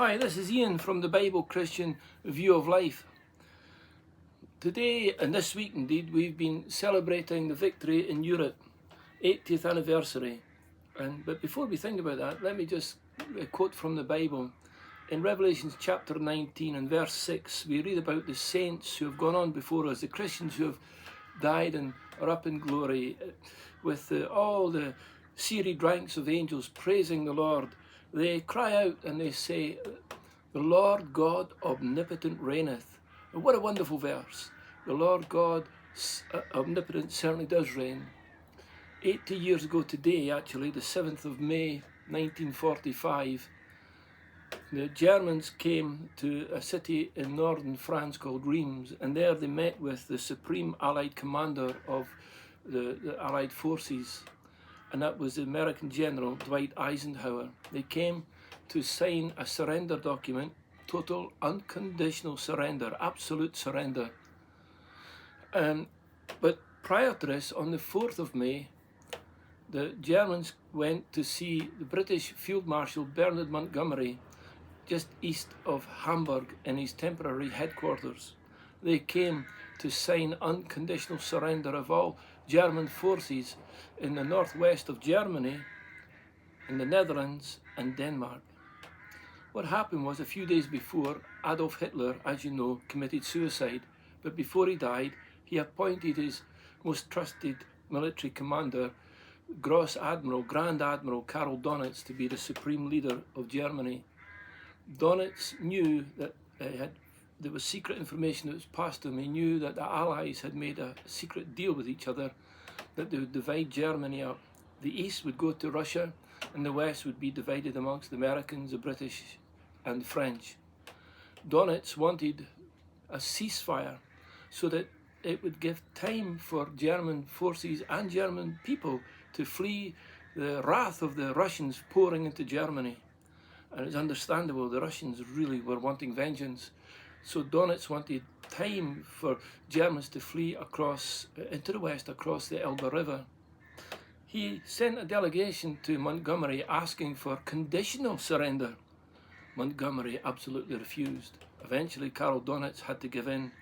Hi, this is Ian from the Bible Christian View of Life. Today and this week indeed we've been celebrating the victory in Europe, 80th anniversary. But before we think about that, let me just quote from the Bible. In Revelation chapter 19 and verse 6, we read about the saints who have gone on before us, the Christians who have died and are up in glory, with all the serried ranks of angels praising the Lord. They cry out and they say, "The Lord God omnipotent reigneth." And what a wonderful verse. The Lord God omnipotent certainly does reign. 80 years ago today, actually, the 7th of May 1945, the Germans came to a city in northern France called Reims, and there they met with the Supreme Allied Commander of the Allied forces, and that was the American General Dwight Eisenhower. They came to sign a surrender document, total unconditional surrender, absolute surrender. But prior to this, on the 4th of May, the Germans went to see the British Field Marshal Bernard Montgomery just east of Hamburg in his temporary headquarters. They came to sign unconditional surrender of all German forces in the northwest of Germany, in the Netherlands and Denmark. What happened was, a few days before, Adolf Hitler, as you know, committed suicide, but before he died, he appointed his most trusted military commander, Grand Admiral Karl Donitz, to be the supreme leader of Germany. Donitz knew that there was secret information that was passed to him. He knew that the Allies had made a secret deal with each other, that they would divide Germany up. The East would go to Russia, and the West would be divided amongst the Americans, the British, and the French. Donitz wanted a ceasefire so that it would give time for German forces and German people to flee the wrath of the Russians pouring into Germany. And it's understandable, the Russians really were wanting vengeance. So Donitz wanted time for Germans to flee across into the west, across the Elbe River. He sent a delegation to Montgomery asking for conditional surrender. Montgomery absolutely refused. Eventually, Karl Donitz had to give in.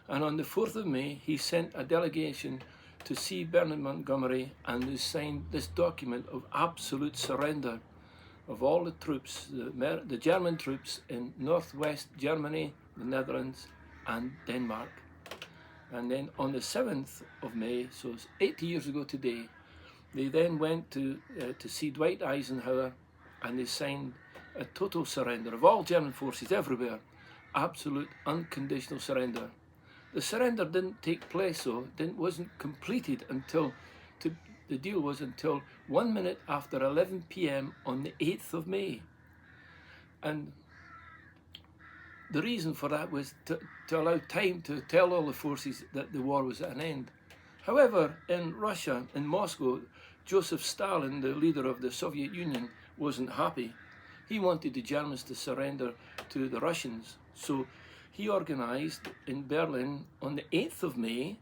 And on the 4th of May, he sent a delegation to see Bernard Montgomery, and they signed this document of absolute surrender of all the troops, the German troops in northwest Germany, the Netherlands and Denmark. And then on the 7th of May, so it's 80 years ago today, they then went to see Dwight Eisenhower, and they signed a total surrender of all German forces everywhere, absolute unconditional surrender. The surrender didn't take place, though, wasn't completed until the deal was until 1 minute after 11 p.m. on the 8th of May. And the reason for that was to allow time to tell all the forces that the war was at an end. However, in Russia, in Moscow, Joseph Stalin, the leader of the Soviet Union, wasn't happy. He wanted the Germans to surrender to the Russians. So he organized in Berlin on the 8th of May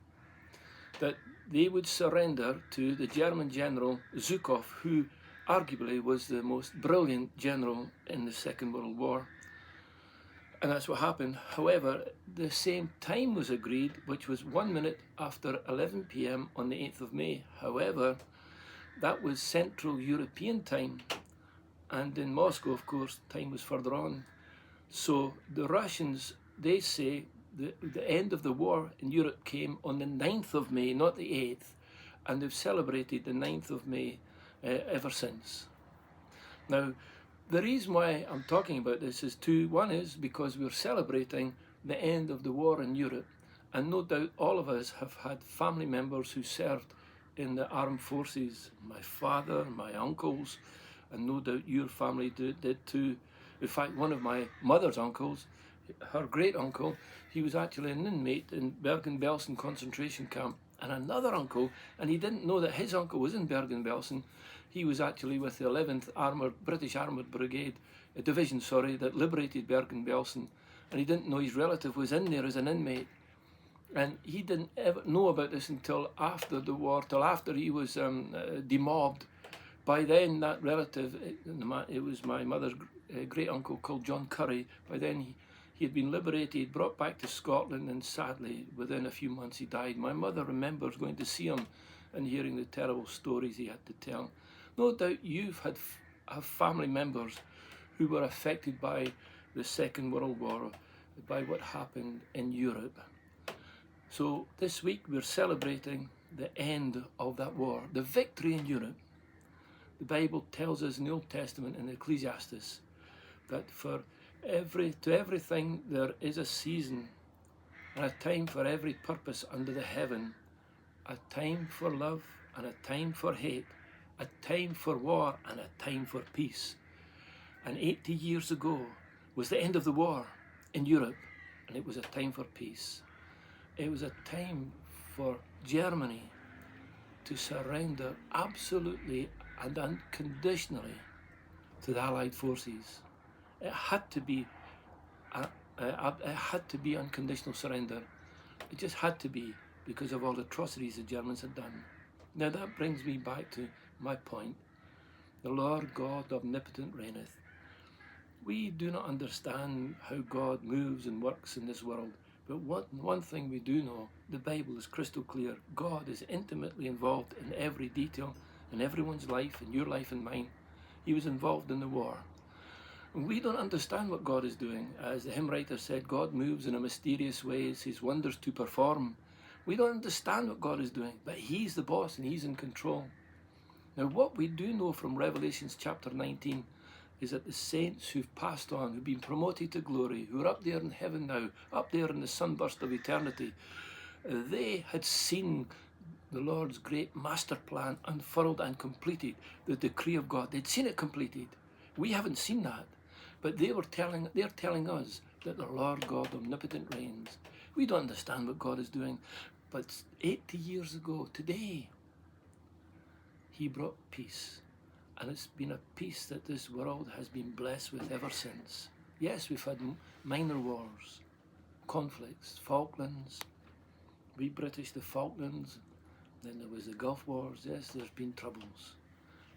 that they would surrender to the German general Zhukov, who arguably was the most brilliant general in the Second World War. And that's what happened. However, the same time was agreed, which was 1 minute after 11 p.m. on the 8th of May. However, that was Central European time. And in Moscow, of course, time was further on. So the Russians, they say, the end of the war in Europe came on the 9th of May, not the 8th, and they've celebrated the 9th of May ever since. Now, the reason why I'm talking about this is two. One is because we're celebrating the end of the war in Europe, and no doubt all of us have had family members who served in the armed forces. My father, my uncles, and no doubt your family did too. In fact, one of my mother's uncles, her great uncle, he was actually an inmate in Bergen-Belsen concentration camp. And another uncle, and he didn't know that his uncle was in Bergen-Belsen, he was actually with the 11th British Armoured Brigade, division, that liberated Bergen-Belsen. And he didn't know his relative was in there as an inmate. And he didn't ever know about this until after the war, till after he was demobbed. By then, that relative, it was my mother's great uncle called John Curry. By then he had been liberated, brought back to Scotland, and sadly, within a few months, he died. My mother remembers going to see him and hearing the terrible stories he had to tell. No doubt you've have family members who were affected by the Second World War, by what happened in Europe. So this week we're celebrating the end of that war, the victory in Europe. The Bible tells us in the Old Testament in Ecclesiastes that to everything there is a season and a time for every purpose under the heaven, a time for love and a time for hate, a time for war and a time for peace. And 80 years ago was the end of the war in Europe, and it was a time for peace. It was a time for Germany to surrender absolutely and unconditionally to the Allied forces. It had to be unconditional surrender. It just had to be, because of all the atrocities the Germans had done. Now that brings me back to my point. The Lord God omnipotent reigneth. We do not understand how God moves and works in this world, but one thing we do know, the Bible is crystal clear. God is intimately involved in every detail in everyone's life, in your life and mine. He was involved in the war. And we don't understand what God is doing. As the hymn writer said, God moves in a mysterious ways, his wonders to perform. We don't understand what God is doing, but he's the boss and he's in control. Now what we do know from Revelations chapter 19 is that the saints who've passed on, who've been promoted to glory, who are up there in heaven now, up there in the sunburst of eternity, they had seen the Lord's great master plan unfurled and completed, the decree of God. They'd seen it completed. We haven't seen that, but they're telling us that the Lord God omnipotent reigns. We don't understand what God is doing, but 80 years ago today, he brought peace. And it's been a peace that this world has been blessed with ever since. Yes, we've had minor wars, conflicts, Falklands, we British, the Falklands, then there was the Gulf Wars. Yes, there's been troubles,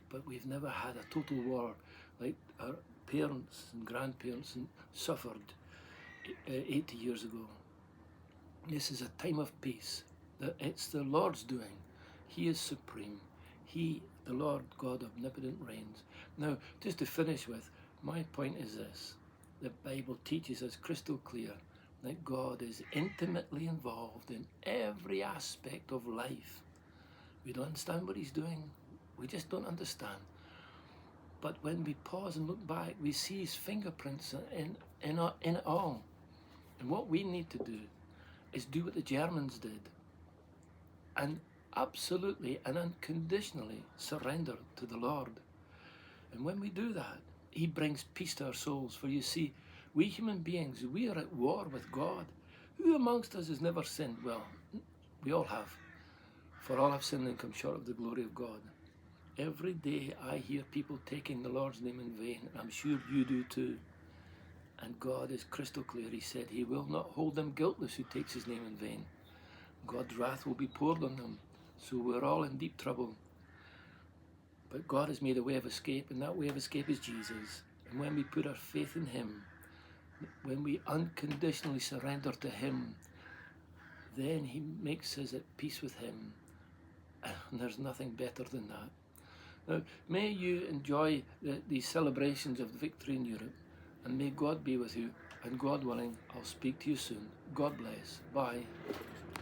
but we've never had a total war like our parents and grandparents suffered 80 years ago. This is a time of peace. It's the Lord's doing. He is supreme. He, the Lord God omnipotent, reigns. Now, just to finish with, my point is this. The Bible teaches us crystal clear that God is intimately involved in every aspect of life. We don't understand what he's doing. We just don't understand. But when we pause and look back, we see his fingerprints in it all. And what we need to do is do what the Germans did and absolutely and unconditionally surrender to the Lord. And when we do that, he brings peace to our souls. For you see, we human beings, we are at war with God. Who amongst us has never sinned? Well, we all have. For all have sinned and come short of the glory of God. Every day I hear people taking the Lord's name in vain, and I'm sure you do too. And God is crystal clear. He said he will not hold them guiltless who takes his name in vain. God's wrath will be poured on them. So we're all in deep trouble. But God has made a way of escape, and that way of escape is Jesus. And when we put our faith in him, when we unconditionally surrender to him, then he makes us at peace with him. And there's nothing better than that. Now, may you enjoy these celebrations of the victory in Europe, and may God be with you, and God willing, I'll speak to you soon. God bless. Bye.